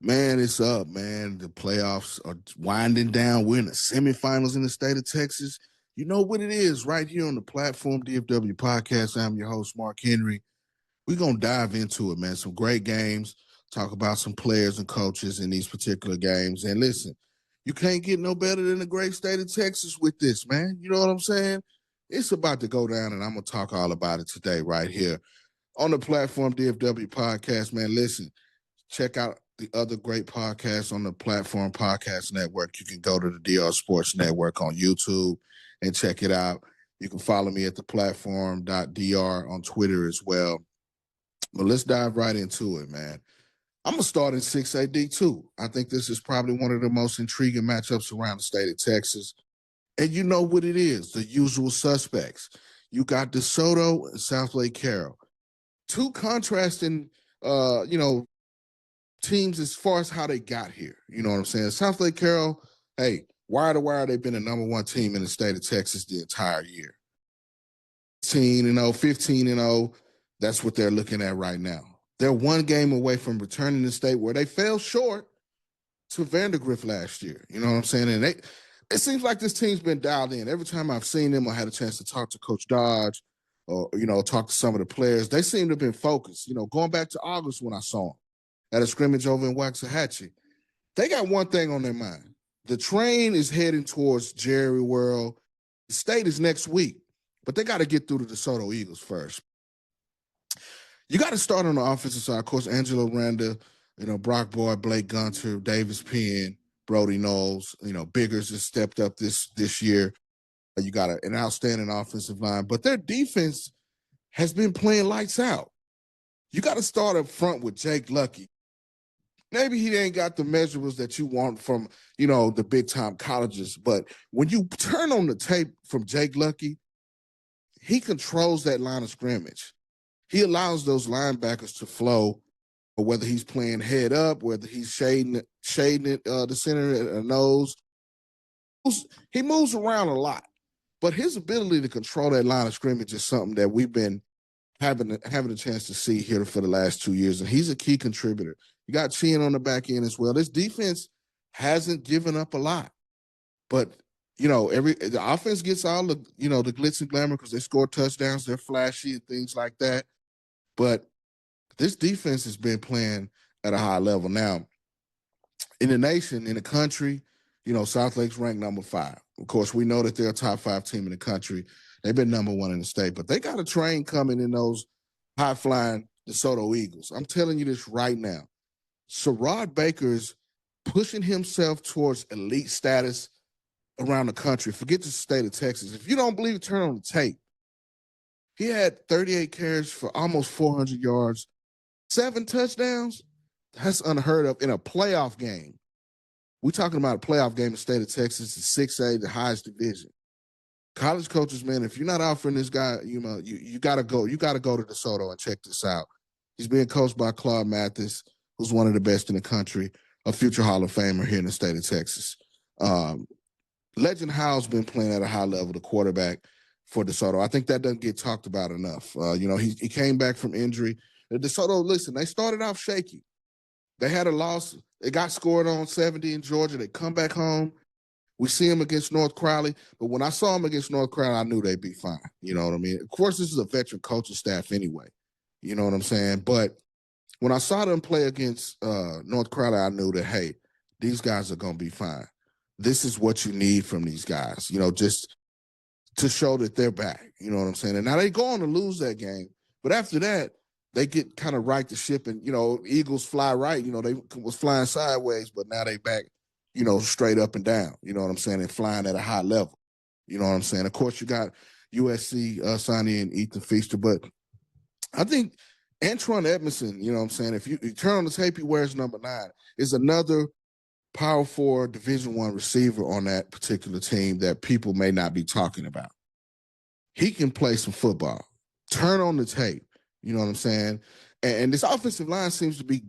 Man, it's up, man. The playoffs are winding down. We're in the semifinals in the state of Texas. You know what it is right here on the platform, DFW Podcast. I'm your host, Mark Henry. We're going to dive into it, man. Some great games, talk about some players and coaches in these particular games. And listen, you can't get no better than the great state of Texas with this, man. You know what I'm saying? It's about to go down, and I'm going to talk all about it today right here on the platform, DFW Podcast, man. Listen, check out the other great podcasts on the platform podcast network. You can go to the DR Sports Network on YouTube and check it out. You can follow me at the platform.dr on Twitter as well. But let's dive right into it, man. I'm going to start in 6AD2. I think this is probably one of the most intriguing matchups around the state of Texas. And you know what it is, the usual suspects. You got DeSoto and Southlake Carroll. Two contrasting, teams as far as how they got here. You know what I'm saying? Southlake Carroll, hey, wire to wire, they've been the number one team in the state of Texas the entire year. 15-0, 15-0, that's what they're looking at right now. They're one game away from returning to state where they fell short to Vandergrift last year. You know what I'm saying? And it seems like this team's been dialed in. Every time I've seen them, I had a chance to talk to Coach Dodge or, talk to some of the players. They seem to have been focused. Going back to August when I saw them at a scrimmage over in Waxahachie, they got one thing on their mind. The train is heading towards Jerry World. The state is next week, but they got to get through the DeSoto Eagles first. You got to start on the offensive side. Of course, Angelo Randa, Brock Boyd, Blake Gunter, Davis Penn, Brody Knowles, Biggers has stepped up this year. You got an outstanding offensive line, but their defense has been playing lights out. You got to start up front with Jake Lucky. Maybe he ain't got the measurables that you want from, the big-time colleges. But when you turn on the tape from Jake Lucky, he controls that line of scrimmage. He allows those linebackers to flow, or whether he's playing head up, whether he's shading it, the center and nose. He moves around a lot. But his ability to control that line of scrimmage is something that we've been having a chance to see here for the last 2 years, and he's a key contributor. You got Chien on the back end as well. This defense hasn't given up a lot, but the offense gets all the the glitz and glamour because they score touchdowns, they're flashy and things like that. But this defense has been playing at a high level. Now, in the nation, in the country, Southlake's ranked number 5. Of course, we know that they're a top 5 team in the country. They've been number 1 in the state, but they got a train coming in those high-flying DeSoto Eagles. I'm telling you this right now. Sherrod Baker's pushing himself towards elite status around the country. Forget the state of Texas. If you don't believe it, turn on the tape. He had 38 carries for almost 400 yards, 7 touchdowns. That's unheard of in a playoff game. We're talking about a playoff game in the state of Texas, the 6A, the highest division. College coaches, man, if you're not offering this guy, you got to go. You got to go to DeSoto and check this out. He's being coached by Claude Mathis, who's one of the best in the country, a future Hall of Famer here in the state of Texas. Legend Howe's been playing at a high level, the quarterback for DeSoto. I think that doesn't get talked about enough. He came back from injury. DeSoto, listen, they started off shaky. They had a loss. They got scored on 70 in Georgia. They come back home. We see them against North Crowley. But when I saw them against North Crowley, I knew they'd be fine. You know what I mean? Of course, this is a veteran coaching staff anyway. You know what I'm saying? But when I saw them play against North Crowley, I knew that, hey, these guys are going to be fine. This is what you need from these guys, just to show that they're back. You know what I'm saying? And now they go on to lose that game. But after that, they get kind of right the ship and, Eagles fly right. They was flying sideways, but now they back, straight up and down, you know what I'm saying, and flying at a high level. You know what I'm saying? Of course, you got USC signing in Ethan Feaster, but I think Antron Edmondson, you know what I'm saying, if you turn on the tape, he wears number 9, is another Power 4 Division I receiver on that particular team that people may not be talking about. He can play some football. Turn on the tape. You know what I'm saying? And this offensive line seems to be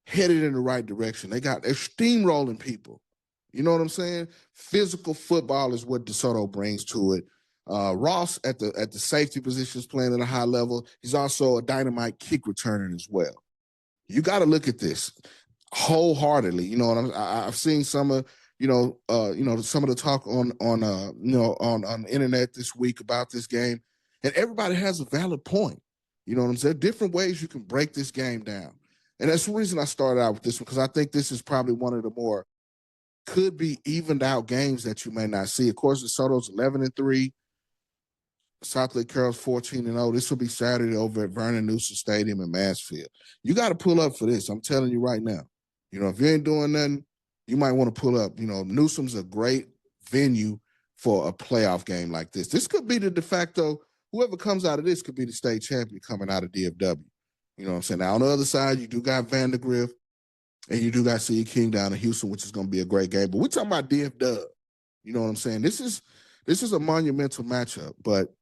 headed in the right direction. They're steamrolling people. You know what I'm saying? Physical football is what DeSoto brings to it. Ross at the safety position is playing at a high level. He's also a dynamite kick returner as well. You got to look at this. wholeheartedly. You know, and I've seen some of some of the talk on on the internet this week about this game, and everybody has a valid point. You know what I'm saying? Different ways you can break this game down, and that's the reason I started out with this one, because I think this is probably one of the more could be evened out games that you may not see. Of course, DeSoto's 11-3. Southlake Carroll's 14-0. This will be Saturday over at Vernon Newsom Stadium in Mansfield. You got to pull up for this. I'm telling you right now. You know, if you ain't doing nothing, you might want to pull up. You know, Newsom's a great venue for a playoff game like this. This could be the de facto, whoever comes out of this could be the state champion coming out of DFW. You know what I'm saying? Now, on the other side, you do got Vandergrift and you do got C.E. King down in Houston, which is going to be a great game. But we're talking about DFW. You know what I'm saying? This is a monumental matchup, but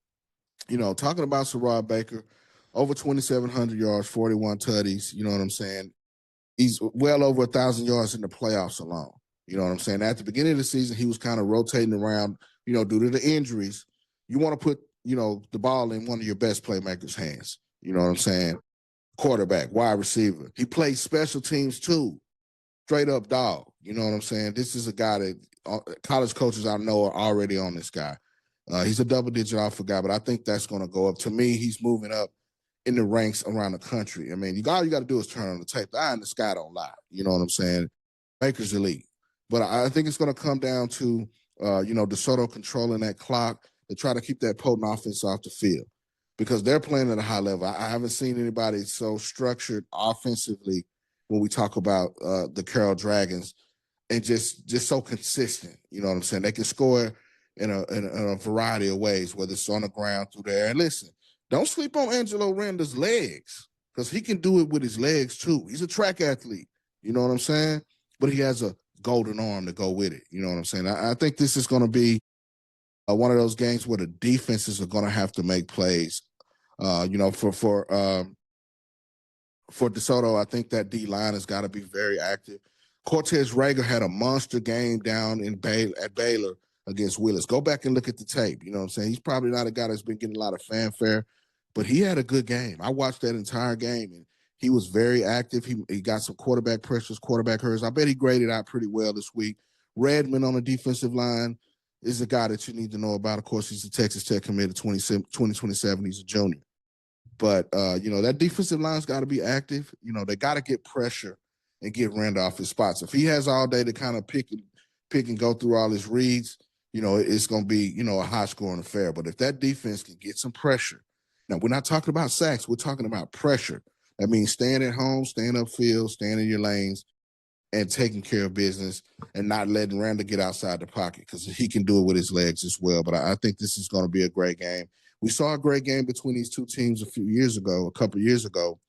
you know, talking about Sarad Baker, over 2,700 yards, 41 tutties. You know what I'm saying? He's well over 1,000 yards in the playoffs alone. You know what I'm saying? At the beginning of the season, he was kind of rotating around, you know, due to the injuries. You want to put, you know, the ball in one of your best playmakers' hands. You know what I'm saying? Quarterback, wide receiver. He plays special teams too. Straight up dog. You know what I'm saying? This is a guy that college coaches I know are already on this guy. He's a double-digit offer guy, but I think that's going to go up. To me, he's moving up in the ranks around the country. I mean, all you got to do is turn on the tape. The eye in the sky don't lie. You know what I'm saying? Baker's elite. But I think it's going to come down to, DeSoto controlling that clock to try to keep that potent offense off the field because they're playing at a high level. I haven't seen anybody so structured offensively when we talk about the Carroll Dragons and just so consistent. You know what I'm saying? They can score in a variety of ways, whether it's on the ground, through the air. And listen, don't sleep on Angelo Randa's legs because he can do it with his legs too. He's a track athlete. You know what I'm saying? But he has a golden arm to go with it. You know what I'm saying? I think this is going to be one of those games where the defenses are going to have to make plays. For DeSoto, I think that D-line has got to be very active. Cortez Rager had a monster game down at Baylor against Willis. Go back and look at the tape. You know what I'm saying? He's probably not a guy that's been getting a lot of fanfare, but he had a good game. I watched that entire game, and he was very active. He got some quarterback pressures, quarterback hurries. I bet he graded out pretty well this week. Redmond on the defensive line is a guy that you need to know about. Of course, he's a Texas Tech committed 2027. He's a junior. But, that defensive line's got to be active. You know, they got to get pressure and get Randolph his spots. If he has all day to kind of pick and go through all his reads, you know, it's going to be, you know, a high-scoring affair. But if that defense can get some pressure, now we're not talking about sacks. We're talking about pressure. That means staying at home, staying upfield, staying in your lanes, and taking care of business and not letting Randall get outside the pocket because he can do it with his legs as well. But I think this is going to be a great game. We saw a great game between these two teams a couple of years ago.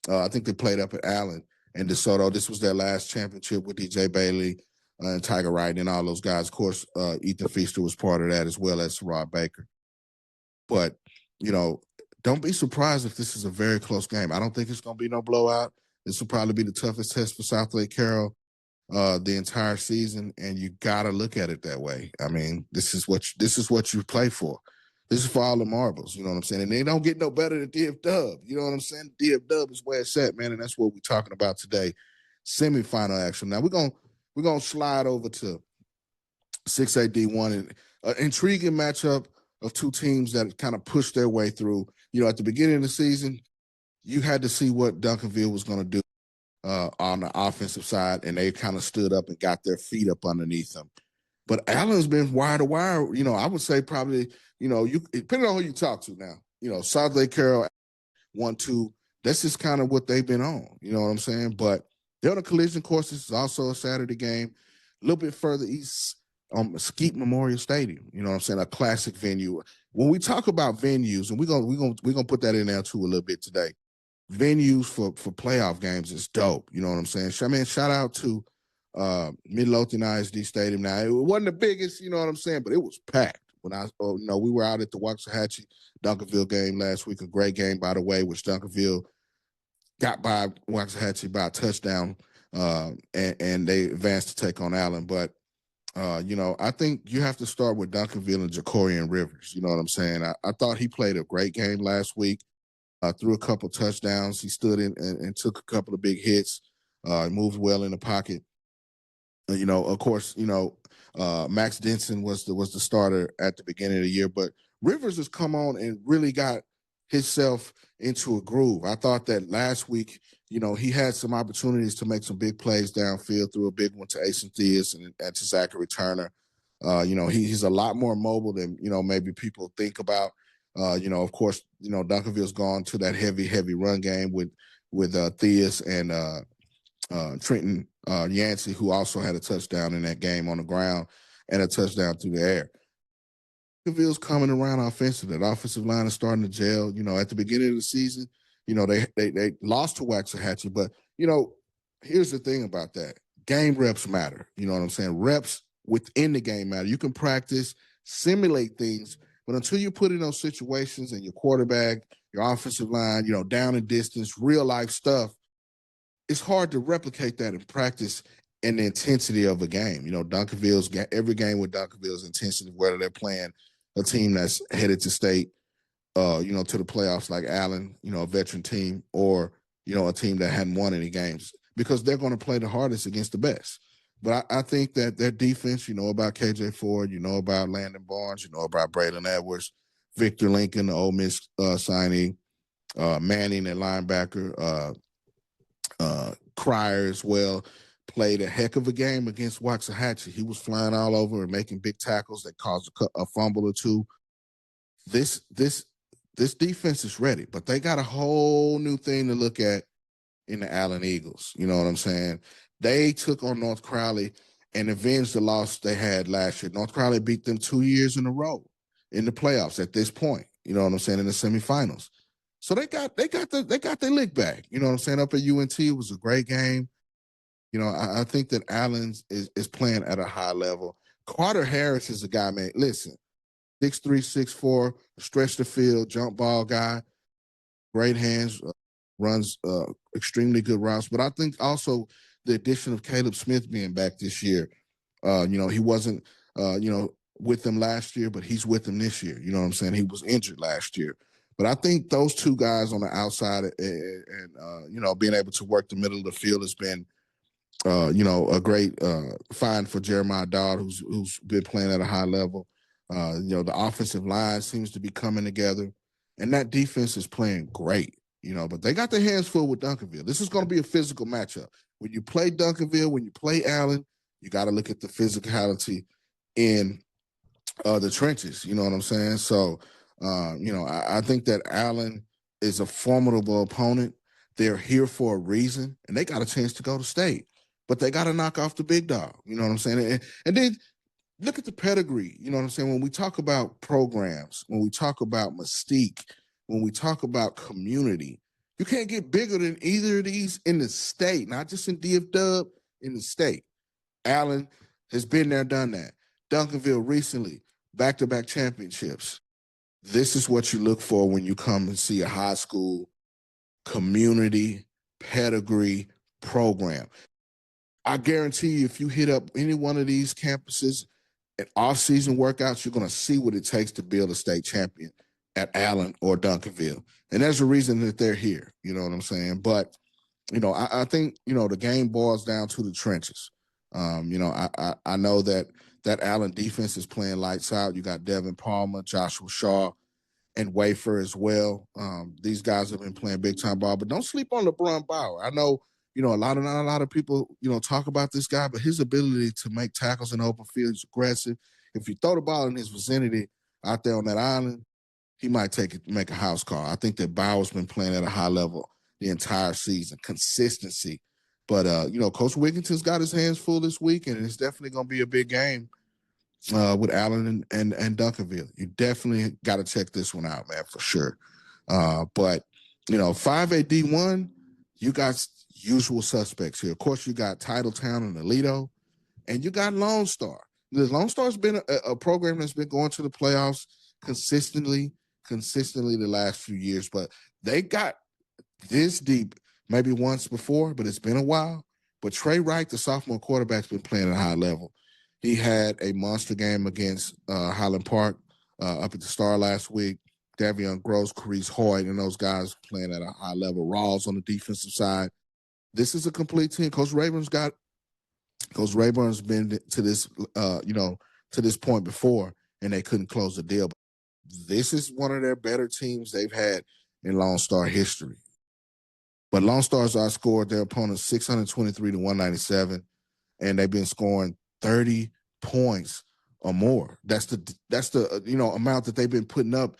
I think they played up at Allen and DeSoto. This was their last championship with DJ Bailey and Tiger Wright and all those guys. Of course, Ethan Feaster was part of that as well as Rod Baker. But, you know, don't be surprised if this is a very close game. I don't think it's going to be no blowout. This will probably be the toughest test for Southlake Carroll the entire season, and you got to look at it that way. I mean, this is what you play for. This is for all the marbles, you know what I'm saying? And they don't get no better than DFW. You know what I'm saying? DFW is where it's at, man, and that's what we're talking about today. Semifinal action. Now we're gonna slide over to 6A D1 and an intriguing matchup of two teams that kind of pushed their way through. You know, at the beginning of the season, you had to see what Duncanville was going to do on the offensive side, and they kind of stood up and got their feet up underneath them. But Allen's been wire to wire. You know, I would say probably, you know, depending on who you talk to now, you know, Southlake Carroll 1-2. That's just kind of what they've been on. You know what I'm saying? But they're on a collision course. This is also a Saturday game. A little bit further east, Mesquite Memorial Stadium. You know what I'm saying? A classic venue. When we talk about venues, and we're gonna put that in there too a little bit today. Venues for playoff games is dope. You know what I'm saying? I mean, shout out to Midlothian ISD Stadium. Now, it wasn't the biggest, you know what I'm saying, but it was packed. When we were out at the Waxahachie Duncanville game last week, a great game, by the way, which Duncanville got by Waxahachie by a touchdown, and they advanced to take on Allen. But, I think you have to start with Duncanville and Jacorian Rivers. You know what I'm saying? I thought he played a great game last week, threw a couple touchdowns. He stood in and took a couple of big hits. Moves well in the pocket. Of course, Max Denson was the starter at the beginning of the year, but Rivers has come on and really got himself into a groove. I thought that last week, he had some opportunities to make some big plays downfield, threw a big one to Asen Theus and to Zachary Turner. He's a lot more mobile than, maybe people think about. Of course, Duncanville's gone to that heavy run game with Theus and Trenton Yancey, who also had a touchdown in that game on the ground and a touchdown through the air. Duncanville's coming around offensively. That offensive line is starting to gel. At the beginning of the season, they lost to Waxahachie, but here's the thing about that: game reps matter. You know what I'm saying? Reps within the game matter. You can practice, simulate things, but until you put in those situations and your quarterback, your offensive line, down and distance, real life stuff, it's hard to replicate that in practice and the intensity of a game. Every game with Duncanville's intensity, whether they're playing a team that's headed to state, to the playoffs like Allen, a veteran team, or, a team that hadn't won any games, because they're going to play the hardest against the best. But I think that their defense, about KJ Ford, about Landon Barnes, about Braylon Edwards, Victor Lincoln, the Ole Miss signee, Manning at linebacker, Cryer as well, played a heck of a game against Waxahachie. He was flying all over and making big tackles that caused a fumble or two. This defense is ready, but they got a whole new thing to look at in the Allen Eagles. You know what I'm saying? They took on North Crowley and avenged the loss they had last year. North Crowley beat them 2 years in a row in the playoffs at this point. You know what I'm saying? In the semifinals. So they got their lick back. You know what I'm saying? Up at UNT, it was a great game. I think that Allen is playing at a high level. Carter Harris is a guy, man. Listen, 6'3", 6'4", stretch the field, jump ball guy, great hands, runs extremely good routes. But I think also the addition of Caleb Smith being back this year, he wasn't, with them last year, but he's with them this year. You know what I'm saying? He was injured last year. But I think those two guys on the outside and being able to work the middle of the field has been, a great find for Jeremiah Dodd, who's been playing at a high level. The offensive line seems to be coming together, and that defense is playing great, but they got their hands full with Duncanville. This is going to be a physical matchup. When you play Duncanville, when you play Allen, you got to look at the physicality in the trenches. You know what I'm saying? So, I think that Allen is a formidable opponent. They're here for a reason, and they got a chance to go to state. But they got to knock off the big dog. You know what I'm saying? And then look at the pedigree. You know what I'm saying? When we talk about programs, when we talk about mystique, when we talk about community, you can't get bigger than either of these in the state, not just in DFW, in the state. Allen has been there, done that. Duncanville recently, back-to-back championships. This is what you look for when you come and see a high school community pedigree program. I guarantee you, if you hit up any one of these campuses at off-season workouts, you're going to see what it takes to build a state champion at Allen or Duncanville. And there's a reason that they're here. You know what I'm saying? But, I think, the game boils down to the trenches. I know that Allen defense is playing lights out. You got Devin Palmer, Joshua Shaw, and Wafer as well. These guys have been playing big-time ball. But don't sleep on LeBron Bauer. I know, not a lot of people, talk about this guy, but his ability to make tackles in the open field is aggressive. If you throw the ball in his vicinity out there on that island, he might make a house call. I think that Bauer's been playing at a high level the entire season, consistency. But, Coach Wigginton's got his hands full this week, and it's definitely going to be a big game with Allen and Duncanville. You definitely got to check this one out, man, for sure. But 5A D1, you got usual suspects here. Of course, you got Titletown and Aledo, and you got Lone Star. The Lone Star's been a program that's been going to the playoffs consistently the last few years, but they got this deep maybe once before, but it's been a while. But Trey Wright, the sophomore quarterback's been playing at a high level. He had a monster game against Highland Park up at the Star last week. Davion Gross, Carice Hoyt, and those guys playing at a high level. Rawls on the defensive side. This is a complete team. Coach Rayburn's been to this, to this point before, and they couldn't close the deal. But this is one of their better teams they've had in Lone Star history. But Lone Stars outscored their opponents 623 to 197, and they've been scoring 30 points or more. That's the amount that they've been putting up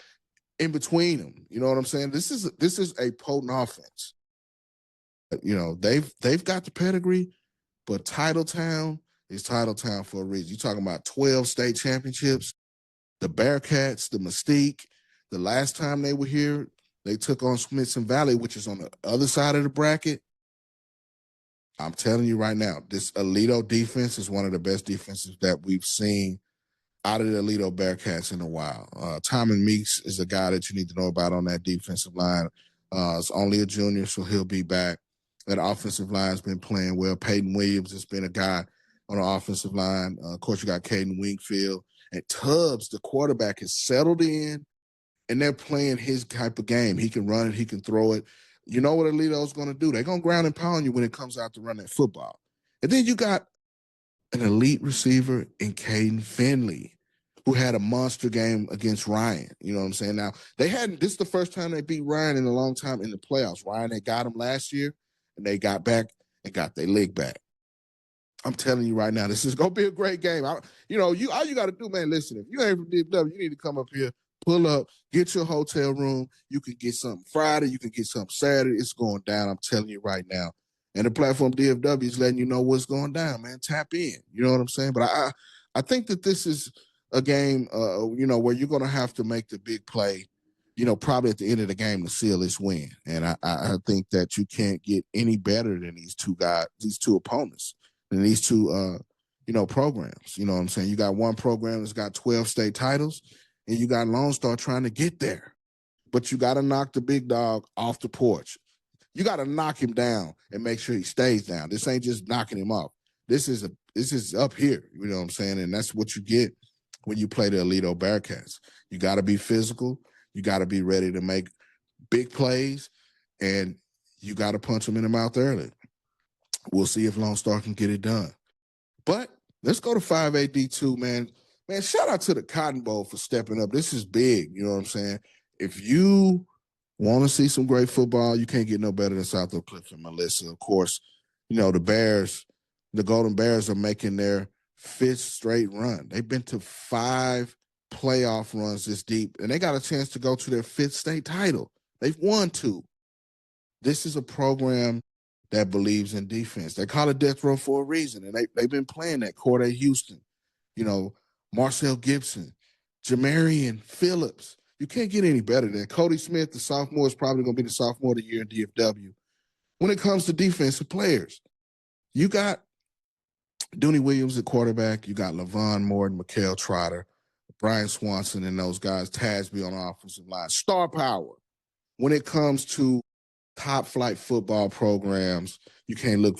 in between them. You know what I'm saying? This is a potent offense. They've got the pedigree, but Titletown is Titletown for a reason. You're talking about 12 state championships, the Bearcats, the Mystique. The last time they were here, they took on Smithson Valley, which is on the other side of the bracket. I'm telling you right now, this Alito defense is one of the best defenses that we've seen out of the Alito Bearcats in a while. Tommy Meeks is a guy that you need to know about on that defensive line. It's only a junior, so he'll be back. That offensive line's been playing well. Peyton Williams has been a guy on the offensive line. Of course, you got Caden Wingfield. And Tubbs, the quarterback, has settled in, and they're playing his type of game. He can run it. He can throw it. You know what Alito's going to do. They're going to ground and pound you when it comes out to run that football. And then you got an elite receiver in Caden Finley, who had a monster game against Ryan. You know what I'm saying? Now, this is the first time they beat Ryan in a long time in the playoffs. Ryan, they got him last year, and they got back and got their leg back. I'm telling you right now, this is going to be a great game. All you got to do, man, listen, if you ain't from DFW, you need to come up here, pull up, get your hotel room. You can get something Friday. You can get something Saturday. It's going down. I'm telling you right now. And the platform DFW is letting you know what's going down, man. Tap in. You know what I'm saying? But I think that this is a game, where you're going to have to make the big play, probably at the end of the game to seal this win. And I think that you can't get any better than these two opponents, than these two, programs. You know what I'm saying? You got one program that's got 12 state titles, and you got Lone Star trying to get there. But you got to knock the big dog off the porch. You got to knock him down and make sure he stays down. This ain't just knocking him off. This is up here. You know what I'm saying? And that's what you get when you play the Alito Bearcats. You got to be physical. You got to be ready to make big plays, and you got to punch them in the mouth early. We'll see if Lone Star can get it done. But let's go to 5A-D2, man. Man, shout out to the Cotton Bowl for stepping up. This is big, you know what I'm saying? If you want to see some great football, you can't get no better than South Oak Cliff and Melissa. Of course, the Bears, the Golden Bears are making their fifth straight run. They've been to 5 playoff runs this deep, and they got a chance to go to their 5th state title. They've won 2. This is a program that believes in defense. They call it Death Row for a reason, and they've been playing that. Corday Houston, Marcel Gibson, Jamarian Phillips. You can't get any better than Cody Smith, the sophomore, is probably going to be the sophomore of the year in DFW. When it comes to defensive players, you got Dooney Williams at quarterback. You got Levon Morton, Mikael Trotter, Brian Swanson, and those guys, Tasby on the offensive line. Star power. When it comes to top flight football programs, you can't look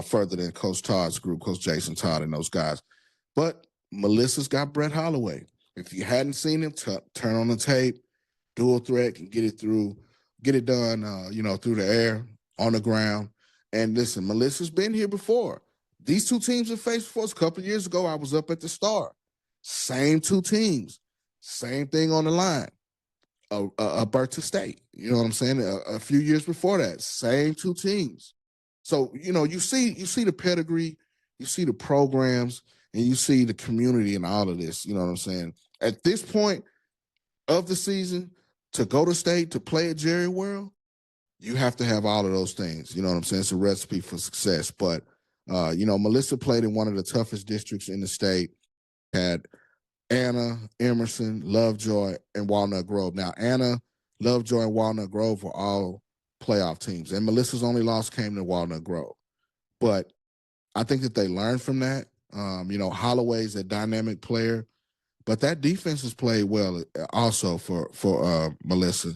further than Coach Todd's group, Coach Jason Todd and those guys. But Melissa's got Brett Holloway. If you hadn't seen him, turn on the tape, dual threat, and get it done, through the air, on the ground. And listen, Melissa's been here before. These two teams have faced before. A couple of years ago, I was up at the Star. Same 2 teams. Same thing on the line. Bertha State. You know what I'm saying? A few years before that, same 2 teams. So, you see the pedigree, you see the programs, and you see the community in all of this. You know what I'm saying? At this point of the season, to go to state, to play at Jerry World, you have to have all of those things. You know what I'm saying? It's a recipe for success. But, Melissa played in one of the toughest districts in the state, had Anna, Emerson, Lovejoy, and Walnut Grove. Now, Anna, Lovejoy, and Walnut Grove were all playoff teams, and Melissa's only loss came to Walnut Grove. But I think that they learned from that. Holloway's a dynamic player, but that defense has played well also for Melissa.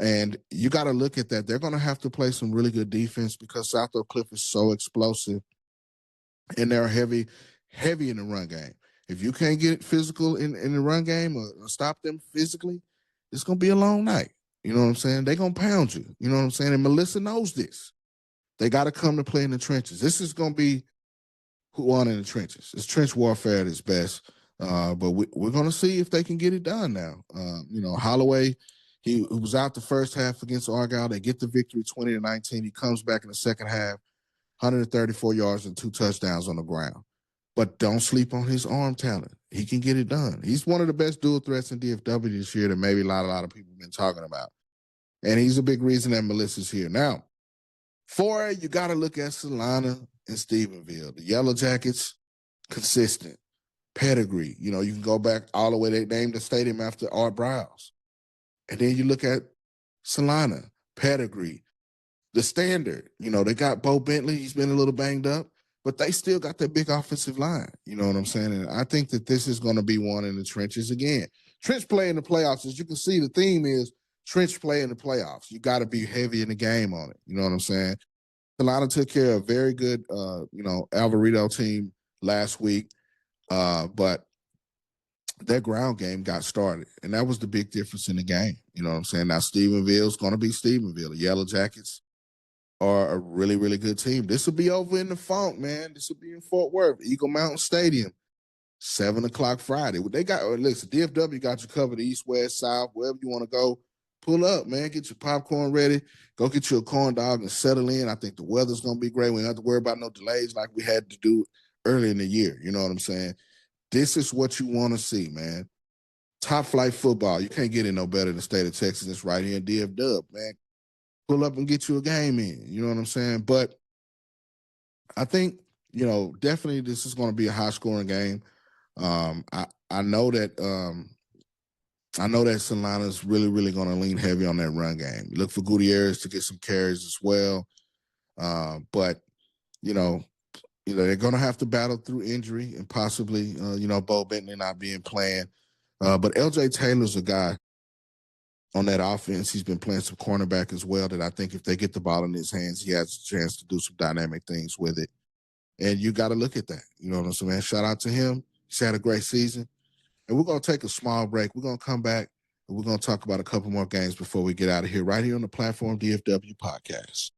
And you got to look at that. They're going to have to play some really good defense because South Oak Cliff is so explosive, and they're heavy in the run game. If you can't get physical in the run game or stop them physically, it's going to be a long night. You know what I'm saying? They're going to pound you. You know what I'm saying? And Melissa knows this. They got to come to play in the trenches. This is going to be who won in the trenches. It's trench warfare at its best. But we're going to see if they can get it done now. Holloway, he was out the first half against Argyle. They get the victory 20-19. He comes back in the second half, 134 yards and 2 touchdowns on the ground. But don't sleep on his arm talent. He can get it done. He's one of the best dual threats in DFW this year that maybe a lot of people have been talking about. And he's a big reason that Melissa's here. Now, for you got to look at Salina and Stephenville. The Yellow Jackets, consistent. Pedigree. You can go back all the way. They named the stadium after Art Browse. And then you look at Salina, pedigree. The standard. They got Bo Bentley. He's been a little banged up. But they still got that big offensive line. You know what I'm saying? And I think that this is going to be one in the trenches again. Trench play in the playoffs, as you can see, the theme is trench play in the playoffs. You got to be heavy in the game on it. You know what I'm saying? Salina took care of a very good, Alvarado team last week. But their ground game got started, and that was the big difference in the game. You know what I'm saying? Now, Stephenville's going to be Stephenville. The Yellow Jackets are a really, really good team. This will be over in the Funk, man. This will be in Fort Worth, Eagle Mountain Stadium, 7 o'clock Friday. Listen, DFW got you covered east, west, south, wherever you want to go. Pull up, man. Get your popcorn ready. Go get you a corn dog and settle in. I think the weather's going to be great. We don't have to worry about no delays like we had to do early in the year. You know what I'm saying? This is what you want to see, man. Top flight football. You can't get it no better than the state of Texas. It's right here in DFW, man. Pull up and get you a game in. You know what I'm saying? But I think, definitely this is going to be a high-scoring game. I know that Salina's really, really going to lean heavy on that run game. Look for Gutierrez to get some carries as well. But they're going to have to battle through injury and possibly, Bo Bentley not being playing. But LJ Taylor's a guy on that offense. He's been playing some cornerback as well that I think if they get the ball in his hands, he has a chance to do some dynamic things with it. And you got to look at that. You know what I'm saying, man? Shout out to him. He's had a great season. And we're going to take a small break. We're going to come back, and we're going to talk about a couple more games before we get out of here, right here on the platform DFW Podcast.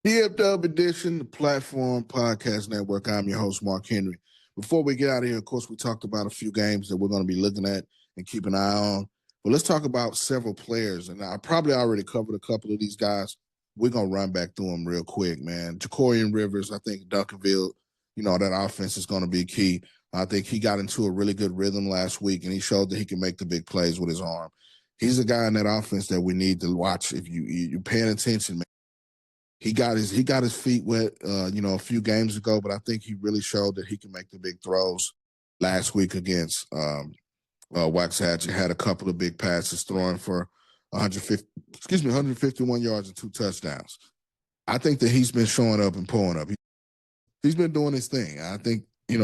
DFW Edition, the Platform Podcast Network. I'm your host, Mark Henry. Before we get out of here, of course, we talked about a few games that we're going to be looking at and keep an eye on. But let's talk about several players. And I probably already covered a couple of these guys. We're going to run back through them real quick, man. Jacorian Rivers, I think Duncanville, that offense is going to be key. I think he got into a really good rhythm last week, and he showed that he can make the big plays with his arm. He's a guy in that offense that we need to watch. If you're paying attention, man. He got his feet wet, a few games ago, but I think he really showed that he can make the big throws last week against Waxahachie. Had a couple of big passes, throwing for 151 yards and 2 touchdowns. I think that he's been showing up and pulling up. He's been doing his thing. I think, he's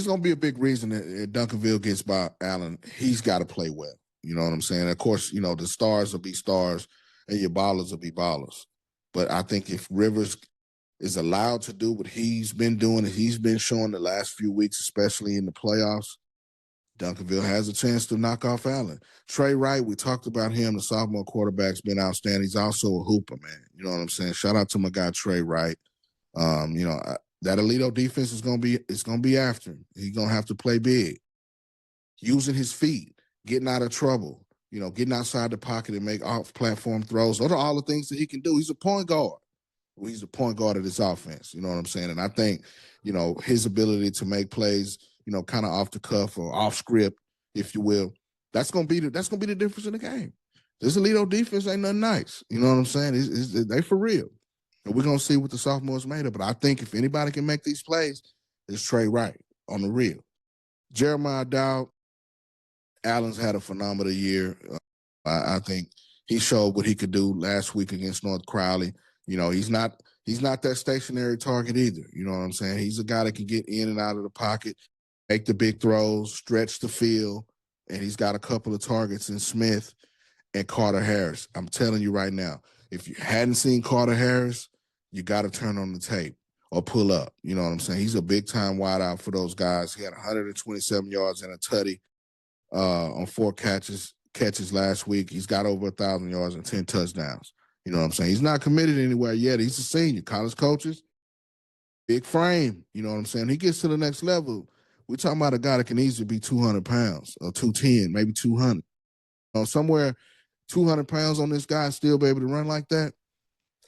going to be a big reason that Duncanville gets by Allen. He's got to play well. You know what I'm saying? Of course, the stars will be stars and your ballers will be ballers. But I think if Rivers is allowed to do what he's been doing, and he's been showing the last few weeks, especially in the playoffs, Duncanville has a chance to knock off Allen. Trey Wright, we talked about him. The sophomore quarterback's been outstanding. He's also a hooper, man. You know what I'm saying? Shout out to my guy Trey Wright. That Alito defense is going to be after him. He's going to have to play big, using his feet, getting out of trouble, getting outside the pocket and make off-platform throws. Those are all the things that he can do. He's a point guard. Well, he's a point guard of this offense. You know what I'm saying? And I think, his ability to make plays, kind of off the cuff or off script, if you will, that's gonna be the difference in the game. This Alito defense ain't nothing nice. You know what I'm saying? They for real. And we're gonna see what the sophomores made of. But I think if anybody can make these plays, it's Trey Wright on the real. Jeremiah Dowd, Allen's had a phenomenal year. I think he showed what he could do last week against North Crowley. He's not that stationary target either. You know what I'm saying? He's a guy that can get in and out of the pocket, make the big throws, stretch the field, and he's got a couple of targets in Smith and Carter Harris. I'm telling you right now, if you hadn't seen Carter Harris, you got to turn on the tape or pull up. You know what I'm saying? He's a big-time wideout for those guys. He had 127 yards and a tutty on 4 catches. catches last week. He's got over 1,000 yards and 10 touchdowns. You know what I'm saying? He's not committed anywhere yet. He's a senior. College coaches, big frame. You know what I'm saying? He gets to the next level. We're talking about a guy that can easily be 200 pounds or 210, maybe 200. Somewhere 200 pounds on this guy and still be able to run like that.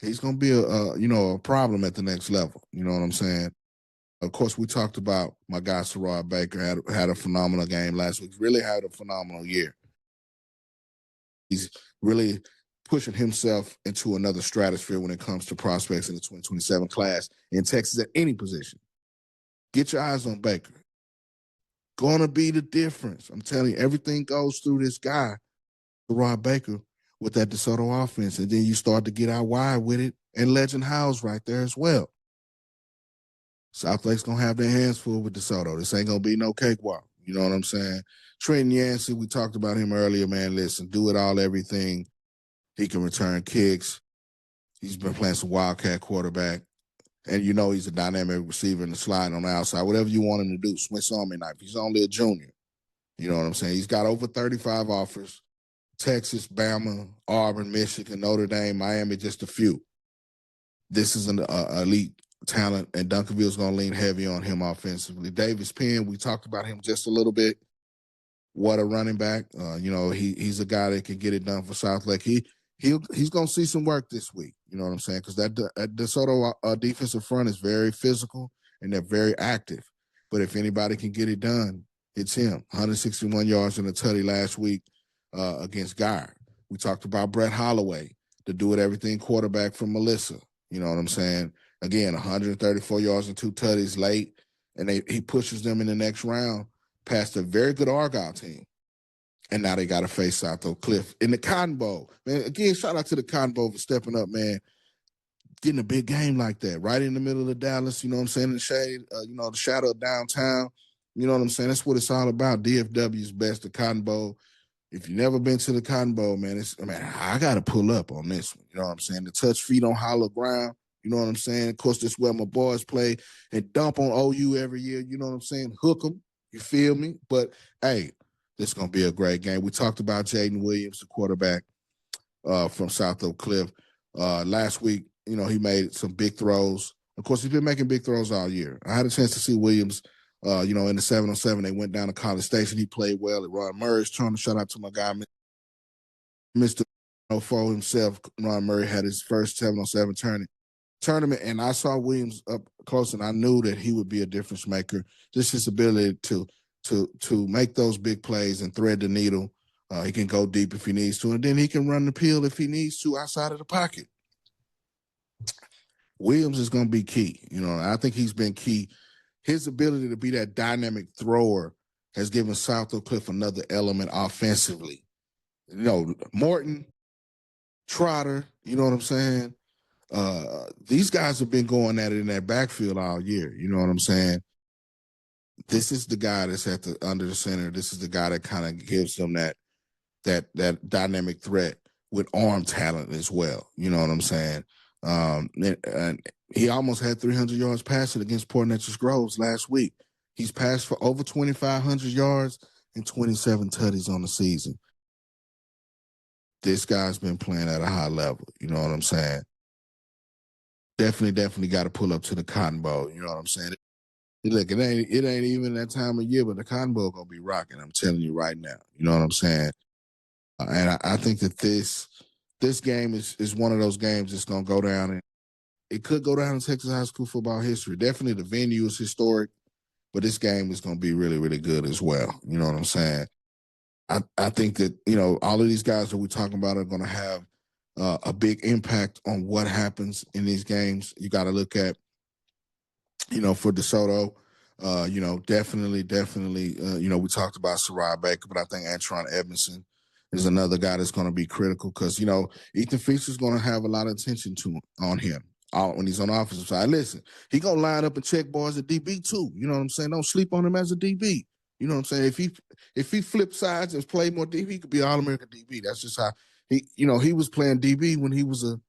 He's going to be a problem at the next level. You know what I'm saying? Of course, we talked about my guy, Sarah Baker, had a phenomenal game last week. Really had a phenomenal year. He's really pushing himself into another stratosphere when it comes to prospects in the 2027 class in Texas at any position. Get your eyes on Baker. Gonna be the difference. I'm telling you, everything goes through this guy, Sarah Baker, with that DeSoto offense. And then you start to get out wide with it. And Legend House right there as well. Southlake's going to have their hands full with DeSoto. This ain't going to be no cakewalk. You know what I'm saying? Trenton Yancey, we talked about him earlier, man. Listen, do it all, everything. He can return kicks. He's been playing some Wildcat quarterback. And you know he's a dynamic receiver in the slide on the outside. Whatever you want him to do, Swiss Army knife. He's only a junior. You know what I'm saying? He's got over 35 offers. Texas, Bama, Auburn, Michigan, Notre Dame, Miami, just a few. This is an elite talent, and Duncanville's going to lean heavy on him offensively. Davis Penn, we talked about him just a little bit. What a running back. He's a guy that can get it done for Southlake. He's going to see some work this week. You know what I'm saying? Because that DeSoto defensive front is very physical, and they're very active. But if anybody can get it done, it's him. 161 yards in a tutty last week against Guy. We talked about Brett Holloway, the do-it-everything quarterback from Melissa. You know what I'm saying? Again, 134 yards and 2 tutties late, and he pushes them in the next round past a very good Argyle team. And now they got to face South Oak Cliff in the Cotton Bowl. Man, again, shout out to the Cotton Bowl for stepping up, man. Getting a big game like that, right in the middle of Dallas, you know what I'm saying, in the shade, the shadow of downtown. You know what I'm saying? That's what it's all about. DFW's best, the Cotton Bowl. If you've never been to the Cotton Bowl, man, I got to pull up on this one. You know what I'm saying? The touch feet on hollow ground. You know what I'm saying? Of course, this is where my boys play and dump on OU every year. You know what I'm saying? Hook them. You feel me? But, hey, this is going to be a great game. We talked about Jaden Williams, the quarterback from South Oak Cliff. Last week, he made some big throws. Of course, he's been making big throws all year. I had a chance to see Williams, in the 7-on-7. They went down to College Station. He played well at Ron Murray's. Trying to shout out to my guy, Mr. For himself. Ron Murray had his first 7-on-7 tournament, and I saw Williams up close, and I knew that he would be a difference maker. Just his ability to make those big plays and thread the needle. He can go deep if he needs to, and then he can run the peel if he needs to outside of the pocket. Williams is going to be key. I think he's been key. His ability to be that dynamic thrower has given South Oak Cliff another element offensively. Morton, Trotter, you know what I'm saying? These guys have been going at it in that backfield all year. You know what I'm saying? This is the guy that's under the center. This is the guy that kind of gives them that dynamic threat with arm talent as well. You know what I'm saying? And he almost had 300 yards passing against Port Neches Groves last week. He's passed for over 2,500 yards and 27 tutties on the season. This guy's been playing at a high level. You know what I'm saying? Definitely got to pull up to the Cotton Bowl. You know what I'm saying? Look, it ain't even that time of year, but the Cotton Bowl gonna be rocking. I'm telling you right now. You know what I'm saying? And I think that this game is one of those games that's gonna go down, and it could go down in Texas high school football history. Definitely, the venue is historic, but this game is gonna be really, really good as well. You know what I'm saying? I think that all of these guys that we're talking about are gonna have a big impact on what happens in these games. You got to look at. For DeSoto, definitely, we talked about Sarai Baker, but I think Antron Edmondson is another guy that's going to be critical because, Ethan Fisher's going to have a lot of attention on him when he's on the offensive side. Listen, he going to line up and check boys at DB too. You know what I'm saying? Don't sleep on him as a DB. You know what I'm saying? If he flips sides and play more DB, he could be All-American DB. That's just how he was playing DB when he was a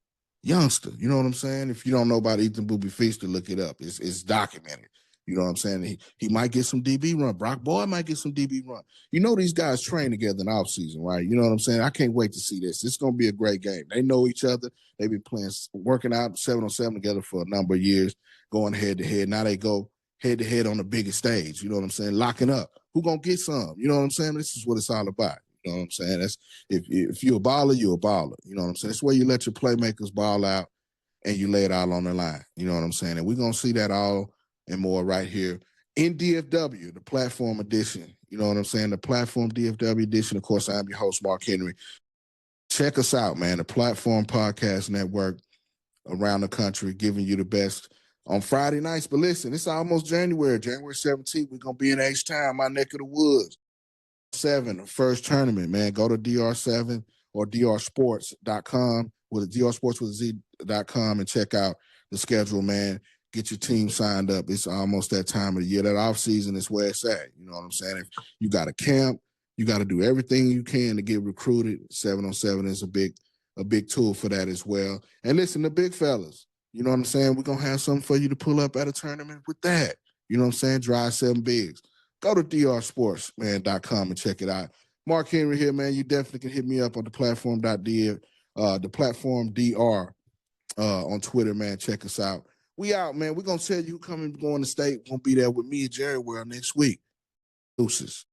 youngster. You know what I'm saying? If you don't know about Ethan Booby Feaster, look it up. It's documented. You know what I'm saying? He might get some DB run. Brock Boyd might get some DB run. You know these guys train together in the offseason, right? You know what I'm saying? I can't wait to see this. It's going to be a great game. They know each other. They've been working out 7-on-7 together for a number of years, going head-to-head. Now they go head-to-head on the biggest stage. You know what I'm saying? Locking up. Who going to get some? You know what I'm saying? This is what it's all about. You know what I'm saying? That's if you're a baller, you're a baller. You know what I'm saying? It's where you let your playmakers ball out and you lay it all on the line. You know what I'm saying? And we're going to see that all and more right here in DFW, the platform edition. You know what I'm saying? The platform DFW edition. Of course, I'm your host, Mark Henry. Check us out, man. The Platform Podcast Network around the country, giving you the best on Friday nights. But listen, it's almost January 17th. We're going to be in H-Town, my neck of the woods. 7, first tournament, man. Go to DR7 or drsports.com with a drsports with a Z.com and check out the schedule, man. Get your team signed up. It's almost that time of the year. That off season is where it's at. You know what I'm saying? If you got a camp, you got to do everything you can to get recruited. 7-on-7 is a big tool for that as well. And listen, the big fellas, you know what I'm saying? We're going to have something for you to pull up at a tournament with that. You know what I'm saying? Drive 7 bigs. Go to drsportsman.com and check it out. Mark Henry here, man. You definitely can hit me up on the platform DR on Twitter, man. Check us out. We out, man. We're going to tell you who coming going to state. We're going to be there with me and Jerry World next week. Deuces.